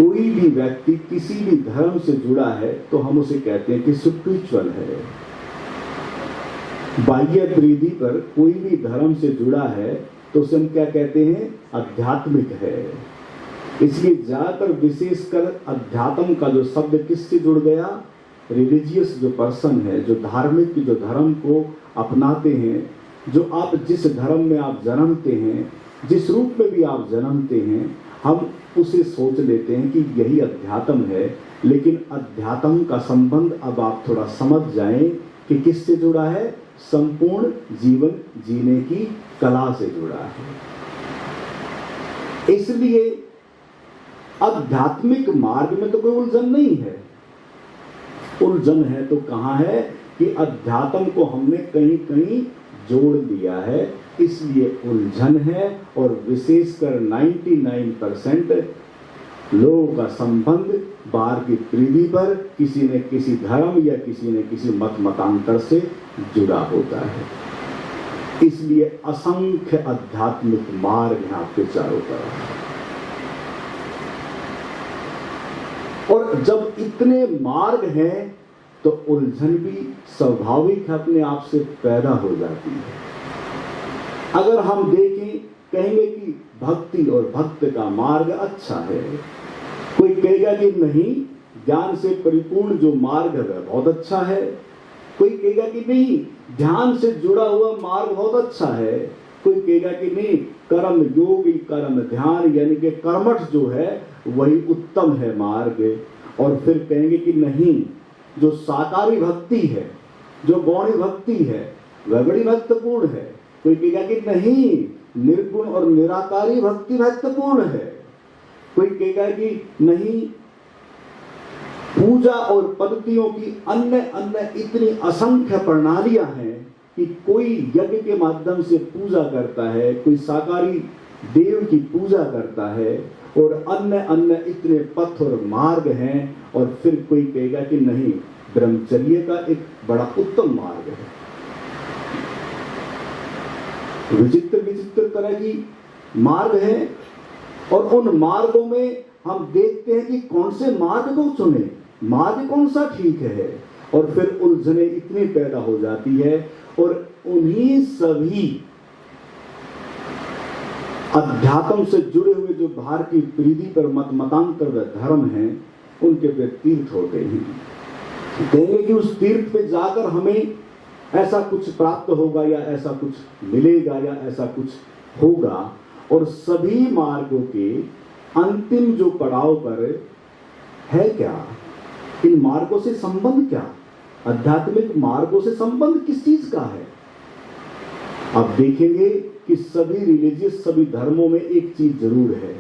कोई भी व्यक्ति किसी भी धर्म से जुड़ा है तो हम उसे कहते हैं कि स्पिरिचुअल है। बाह्य परिधि पर कोई भी धर्म से जुड़ा है तो उसे हम क्या कहते हैं? आध्यात्मिक है। इसलिए ज्यादातर विशेषकर अध्यात्म का जो शब्द किससे जुड़ गया? रिलीजियस जो पर्सन है, जो धार्मिक, जो धर्म को अपनाते हैं, जो आप जिस धर्म में आप जन्मते हैं, जिस रूप में भी आप जन्मते हैं, हम उसे सोच लेते हैं कि यही अध्यात्म है। लेकिन अध्यात्म का संबंध अब आप थोड़ा समझ जाएं कि किससे जुड़ा है? संपूर्ण जीवन जीने की कला से जुड़ा है। इसलिए आध्यात्मिक मार्ग में तो कोई उलझन नहीं है। उलझन है तो कहां है कि अध्यात्म को हमने कहीं कहीं जोड़ दिया है, इसलिए उलझन है। और विशेषकर 99% लोगों का संबंध बाहर की परिधि पर किसी न किसी धर्म या किसी न किसी मत मतांतर से जुड़ा होता है। इसलिए असंख्य आध्यात्मिक मार्ग हैं आपके चारों तरफ। और जब इतने मार्ग हैं तो उलझन भी स्वाभाविक अपने आप से पैदा हो जाती है। अगर हम देखें, कहेंगे कि भक्ति और भक्त का मार्ग अच्छा है। कोई कहेगा कि नहीं, ज्ञान से परिपूर्ण जो मार्ग है वह बहुत अच्छा है। कोई कहेगा कि नहीं, ध्यान से जुड़ा हुआ मार्ग बहुत अच्छा है। कोई कहेगा कि नहीं, कर्म योगी, कर्म ध्यान यानी कि कर्मठ जो है वही उत्तम है मार्ग। और फिर कहेंगे कि नहीं, जो साकारी भक्ति है, जो गौणी भक्ति है, वह बड़ी महत्वपूर्ण है। कोई कहेगा कि नहीं, निर्गुण और निराकारी भक्ति महत्वपूर्ण है। कोई कहेगा कि नहीं, पूजा और पद्धतियों की अन्य अन्य इतनी असंख्य प्रणालियां हैं कि कोई यज्ञ के माध्यम से पूजा करता है, कोई साकारी देव की पूजा करता है, और अन्य अन्य इतने पथ और मार्ग हैं। और फिर कोई कहेगा कि नहीं, ब्रह्मचर्य का एक बड़ा उत्तम मार्ग है। विचित्र विचित्र तरह की मार्ग है। और उन मार्गों में हम देखते हैं कि कौन से मार्ग को चुने, मार्ग कौन सा ठीक है। और फिर उलझने इतनी पैदा हो जाती है। और उन्हीं सभी अध्यात्म से जुड़े हुए जो भारतीय परिधि पर मत मतांतर व धर्म हैं, उनके पे तीर्थ होते हैं। कहेंगे कि उस तीर्थ पे जाकर हमें ऐसा कुछ प्राप्त होगा, या ऐसा कुछ मिलेगा, या ऐसा कुछ होगा। और सभी मार्गों के अंतिम जो पड़ाव पर है क्या? इन मार्गों से संबंध क्या? आध्यात्मिक मार्गों से संबंध किस चीज का है? आप देखेंगे कि सभी रिलीजियस, सभी धर्मों में एक चीज जरूर है।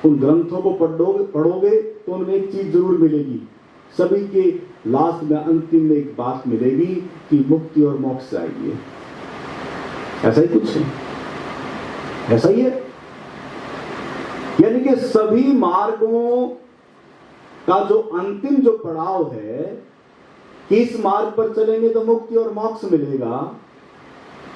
उन ग्रंथों को पढ़ोगे तो उनमें एक चीज जरूर मिलेगी। सभी के लास्ट में, अंतिम में एक बात मिलेगी कि मुक्ति और मोक्ष चाहिए। ऐसा ही कुछ है, ऐसा ही है। यानी कि सभी मार्गों का जो अंतिम जो पड़ाव है कि इस मार्ग पर चलेंगे तो मुक्ति और मोक्ष मिलेगा,